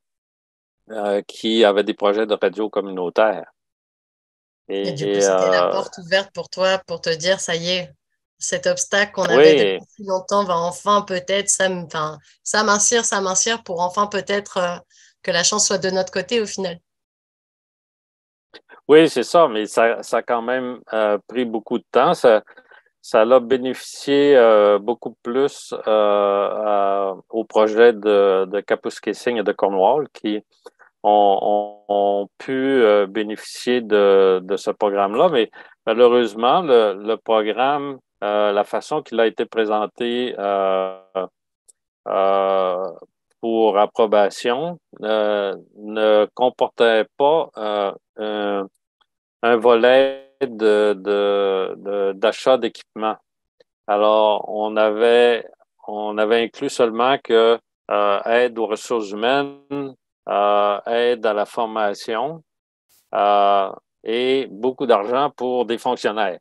qui avaient des projets de radio communautaire. Et du coup, Et c'était la porte ouverte pour toi pour te dire, ça y est, cet obstacle qu'on avait oui, depuis si longtemps va enfin peut-être enfin, s'amincir pour enfin peut-être que la chance soit de notre côté au final. oui, c'est ça, mais ça a quand même pris beaucoup de temps. Ça a bénéficié beaucoup plus au projet de Kapuskasing et de Cornwall qui ont pu bénéficier de ce programme-là. Mais malheureusement, le programme, la façon qu'il a été présenté euh, pour approbation, ne comportait pas un volet d'achat d'équipement. Alors, on avait inclus seulement que aide aux ressources humaines, aide à la formation et beaucoup d'argent pour des fonctionnaires.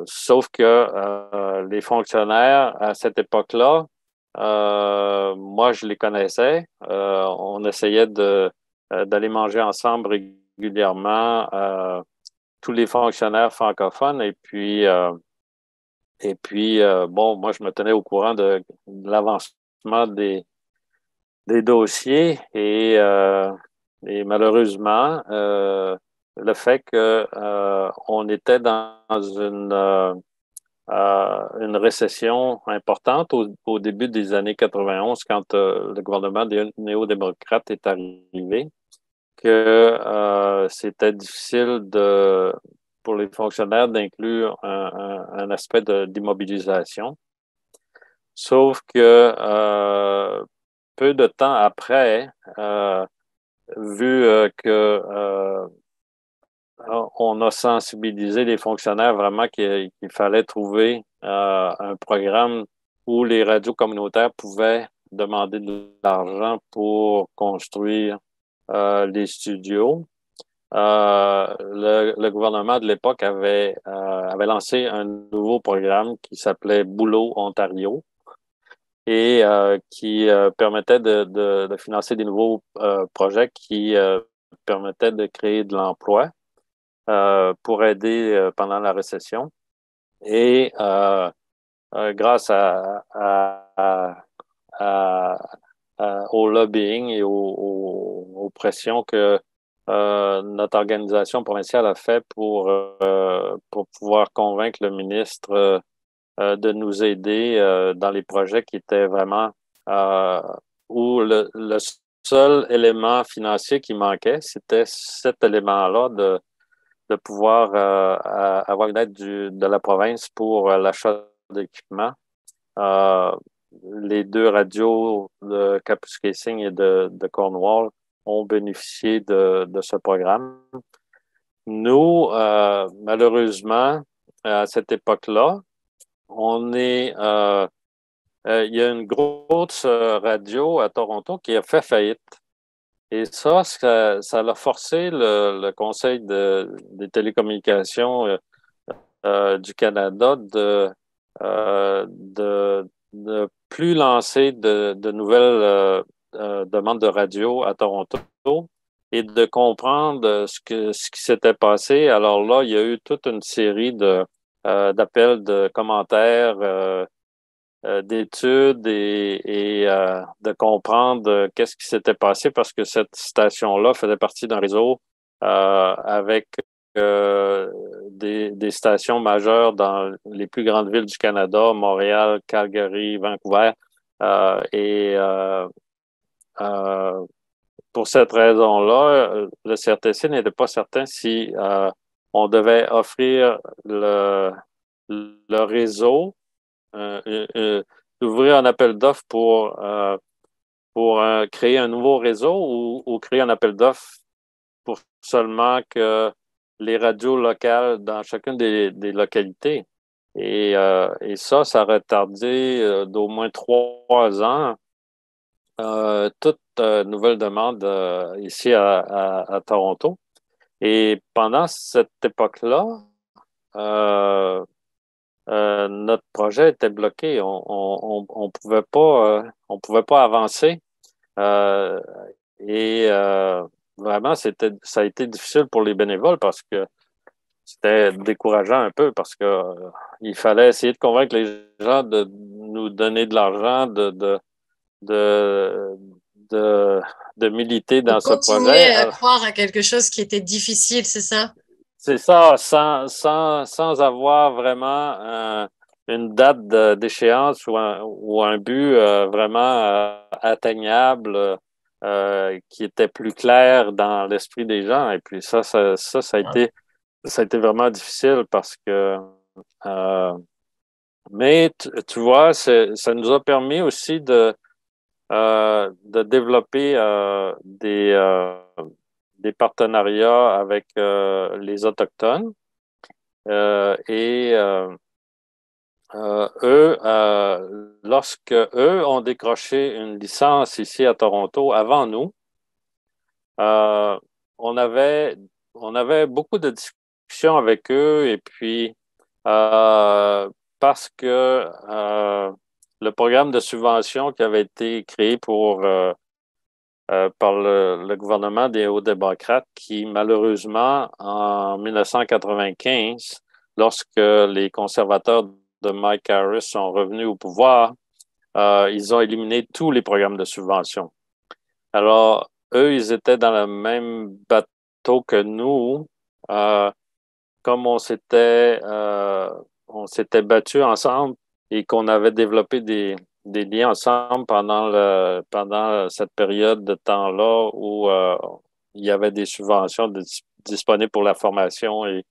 Sauf que les fonctionnaires, à cette époque-là, moi, je les connaissais. On essayait d'aller manger ensemble régulièrement, tous les fonctionnaires francophones. Bon, moi, je me tenais au courant de l'avancement des dossiers et malheureusement, le fait que on était dans une récession importante au début des années 91 quand le gouvernement des néo-démocrates est arrivé, que c'était difficile pour les fonctionnaires d'inclure un aspect d'immobilisation. Sauf que peu de temps après, vu que on a sensibilisé les fonctionnaires vraiment qu'il fallait trouver un programme où les radios communautaires pouvaient demander de l'argent pour construire les studios. Le gouvernement de l'époque avait lancé un nouveau programme qui s'appelait Boulot Ontario et qui permettait de financer des nouveaux projets qui permettaient de créer de l'emploi pour aider pendant la récession. Et grâce au lobbying et aux pressions que notre organisation provinciale a fait pour pouvoir convaincre le ministre de nous aider dans les projets qui étaient vraiment où le seul élément financier qui manquait, c'était cet élément-là de pouvoir avoir une aide de la province pour l'achat d'équipements. Euh, les deux radios de Kapuskasing et de Cornwall ont bénéficié de ce programme. Nous, malheureusement, à cette époque-là, il y a une grosse radio à Toronto qui a fait faillite. Et ça a forcé le Conseil des télécommunications du Canada de plus lancer de nouvelles demandes de radio à Toronto et de comprendre ce qui s'était passé. Alors là, il y a eu toute une série d'appels, de commentaires, d'études et de comprendre qu'est-ce qui s'était passé parce que cette station-là faisait partie d'un réseau avec des stations majeures dans les plus grandes villes du Canada, Montréal, Calgary, Vancouver. Et pour cette raison-là, le CRTC n'était pas certain si on devait offrir le réseau d'ouvrir un appel d'offres pour créer un nouveau réseau ou créer un appel d'offres pour seulement que les radios locales dans chacune des localités. Et ça a retardé d'au moins 3 ans toute nouvelle demande ici à Toronto. Et pendant cette époque-là, notre projet était bloqué. On pouvait pas avancer. Euh, et vraiment, ça a été difficile pour les bénévoles parce que c'était décourageant un peu parce que il fallait essayer de convaincre les gens de nous donner de l'argent, de, de, de militer De dans ce projet. continuer à croire à quelque chose qui était difficile, c'est ça? C'est ça, sans avoir vraiment une date d'échéance ou un but vraiment atteignable qui était plus clair dans l'esprit des gens. Et puis ça a été vraiment difficile parce que euh, mais tu vois, ça nous a permis aussi de développer des partenariats avec les Autochtones. Et lorsque eux ont décroché une licence ici à Toronto avant nous, on avait beaucoup de discussions avec eux et puis parce que le programme de subvention qui avait été créé par le gouvernement des Hauts-démocrates qui, malheureusement, en 1995, lorsque les conservateurs de Mike Harris sont revenus au pouvoir, ils ont éliminé tous les programmes de subvention. Alors, eux, ils étaient dans le même bateau que nous. Comme on s'était battus ensemble et qu'on avait développé des liens ensemble pendant cette période de temps-là où il y avait des subventions disponibles pour la formation et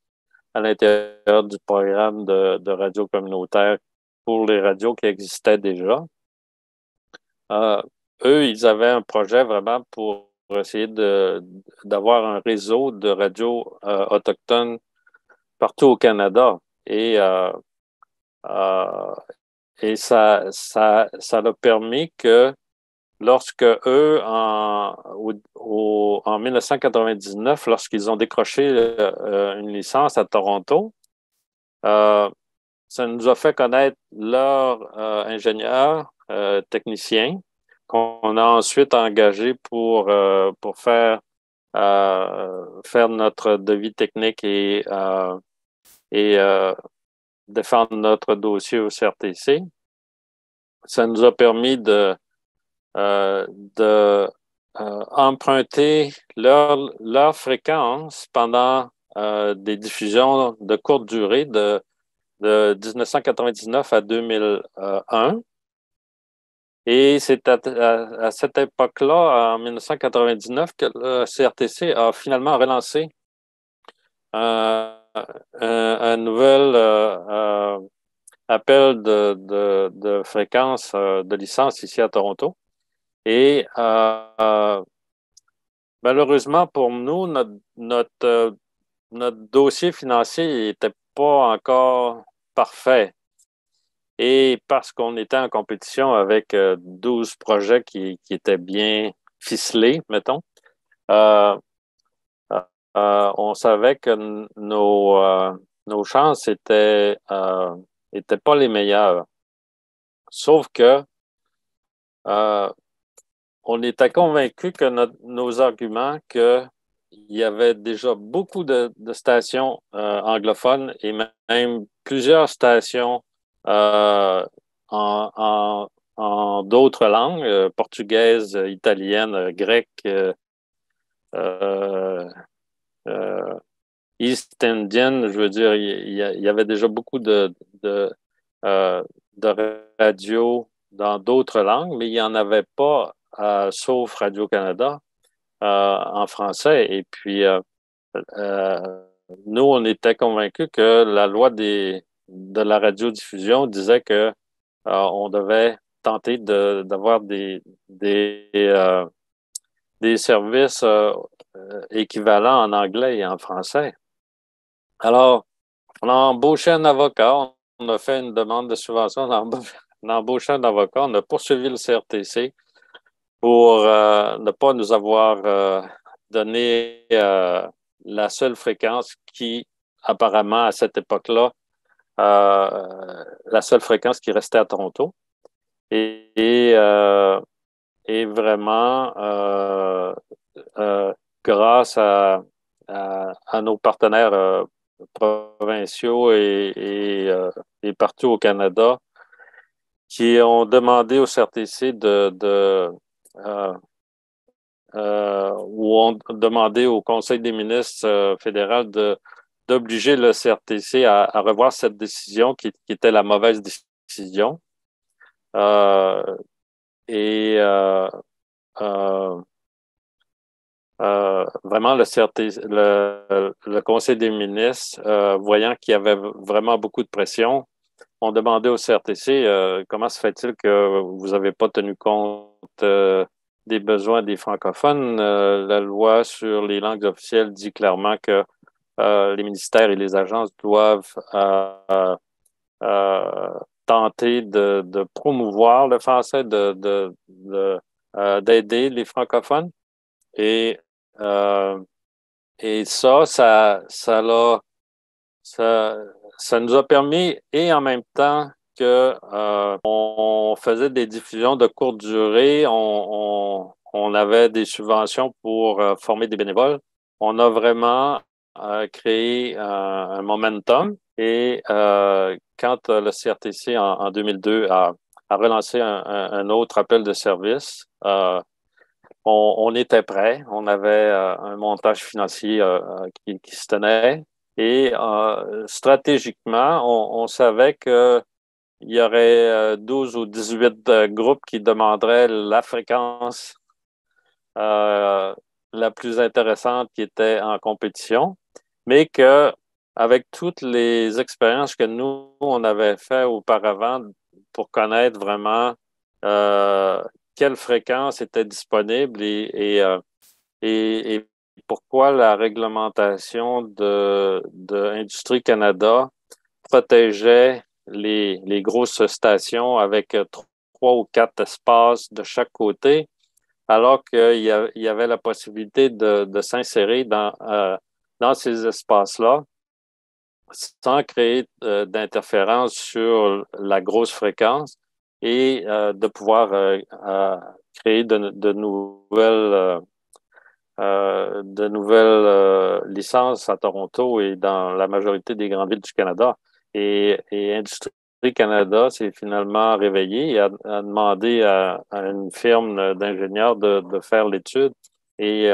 à l'intérieur du programme de radio communautaire pour les radios qui existaient déjà. Eux, ils avaient un projet vraiment pour essayer d'avoir un réseau de radios autochtones partout au Canada. Et ça a permis que lorsque eux, en 1999, lorsqu'ils ont décroché une licence à Toronto, ça nous a fait connaître leurs ingénieurs techniciens qu'on a ensuite engagés pour faire notre devis technique et défendre notre dossier au CRTC. Ça nous a permis emprunter leur fréquence pendant des diffusions de courte durée de 1999 à 2001. Et c'est à cette époque-là, en 1999, que le CRTC a finalement relancé un nouvel appel de fréquence de licence ici à Toronto. Et malheureusement pour nous, notre dossier financier n'était pas encore parfait. Et parce qu'on était en compétition avec 12 projets qui étaient bien ficelés, mettons, on savait que nos chances étaient pas les meilleures. Sauf que on était convaincus que nos arguments qu'il y avait déjà beaucoup de stations anglophones et même plusieurs stations en d'autres langues, portugaises, italiennes, grecques, East Indian, je veux dire, il y avait déjà beaucoup de radios dans d'autres langues, mais il n'y en avait pas, sauf Radio-Canada, en français. Et puis, nous, on était convaincus que la loi de la radiodiffusion disait que on devait tenter d'avoir des services équivalents en anglais et en français. Alors, on a embauché un avocat, on a fait une demande de subvention, on a embauché un avocat, on a poursuivi le CRTC pour ne pas nous avoir donné la seule fréquence qui, apparemment, à cette époque-là, la seule fréquence qui restait à Toronto. Et vraiment, grâce à nos partenaires provinciaux et partout au Canada qui ont demandé au CRTC ou ont demandé au Conseil des ministres fédéral d'obliger le CRTC à revoir cette décision qui était la mauvaise décision. Vraiment, le Conseil des ministres, voyant qu'il y avait vraiment beaucoup de pression, ont demandé au CRTC comment se fait-il que vous n'avez pas tenu compte des besoins des francophones. La loi sur les langues officielles dit clairement que les ministères et les agences doivent tenter de promouvoir le français, d'aider les francophones. Et ça nous a permis, et en même temps que on faisait des diffusions de courte durée, on avait des subventions pour former des bénévoles. On a vraiment créé un momentum. Et quand le CRTC en 2002 a relancé un autre appel de service, on était prêt. On avait un montage financier qui se tenait. Et stratégiquement, on savait qu'il y aurait 12 ou 18 groupes qui demanderaient la fréquence la plus intéressante qui était en compétition, mais que avec toutes les expériences que nous, on avait fait auparavant pour connaître vraiment quelle fréquence était disponible et pourquoi la réglementation de Industrie Canada protégeait les grosses stations avec 3 ou 4 espaces de chaque côté, alors qu'il y avait la possibilité de s'insérer dans ces espaces-là sans créer d'interférence sur la grosse fréquence et de pouvoir créer de nouvelles licences à Toronto et dans la majorité des grandes villes du Canada. Et Industrie Canada s'est finalement réveillé et a demandé à une firme d'ingénieurs de faire l'étude. Et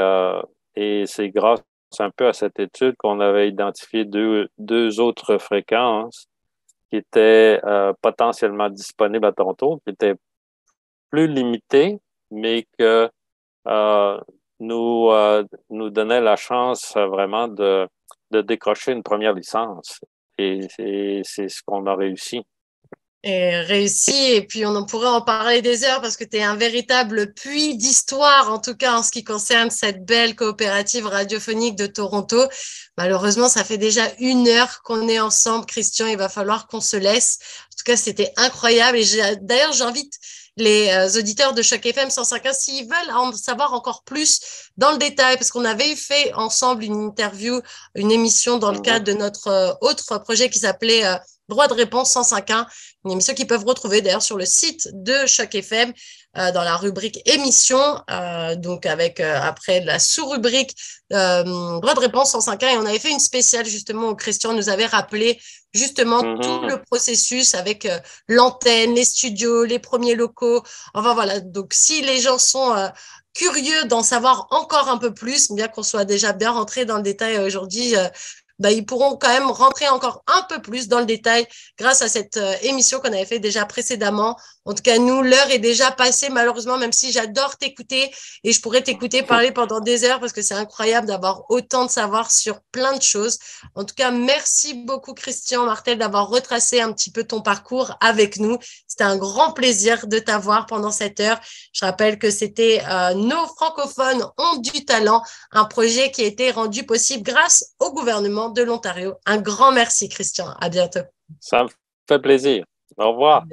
c'est grâce un peu à cette étude qu'on avait identifié deux autres fréquences qui étaient potentiellement disponibles à Toronto, qui étaient plus limitées, mais que nous donnait la chance vraiment de décrocher une première licence. Et c'est ce qu'on a réussi. Et réussi, et puis on en pourrait en parler des heures parce que tu es un véritable puits d'histoire, en tout cas en ce qui concerne cette belle coopérative radiophonique de Toronto. Malheureusement, ça fait déjà 1 heure qu'on est ensemble, Christian, il va falloir qu'on se laisse. En tout cas, c'était incroyable et d'ailleurs, j'invite les auditeurs de Choc FM 105.1 s'ils veulent en savoir encore plus dans le détail, parce qu'on avait fait ensemble une interview, une émission dans le cadre de notre autre projet qui s'appelait Droit de réponse 105.1, une émission qu'ils peuvent retrouver d'ailleurs sur le site de Choc FM dans la rubrique émission, donc avec après la sous-rubrique Droit de réponse 105.1, et on avait fait une spéciale justement où Christian nous avait rappelé justement tout le processus avec l'antenne, les studios, les premiers locaux. Enfin voilà, donc si les gens sont curieux d'en savoir encore un peu plus, bien qu'on soit déjà bien rentré dans le détail aujourd'hui, ils pourront quand même rentrer encore un peu plus dans le détail grâce à cette émission qu'on avait fait déjà précédemment. En tout cas, nous, l'heure est déjà passée, malheureusement, même si j'adore t'écouter et je pourrais t'écouter parler pendant des heures parce que c'est incroyable d'avoir autant de savoir sur plein de choses. En tout cas, merci beaucoup, Christian Martel, d'avoir retracé un petit peu ton parcours avec nous. C'était un grand plaisir de t'avoir pendant cette heure. Je rappelle que c'était Nos francophones ont du talent, un projet qui a été rendu possible grâce au gouvernement de l'Ontario. Un grand merci, Christian. À bientôt. Ça me fait plaisir. Au revoir.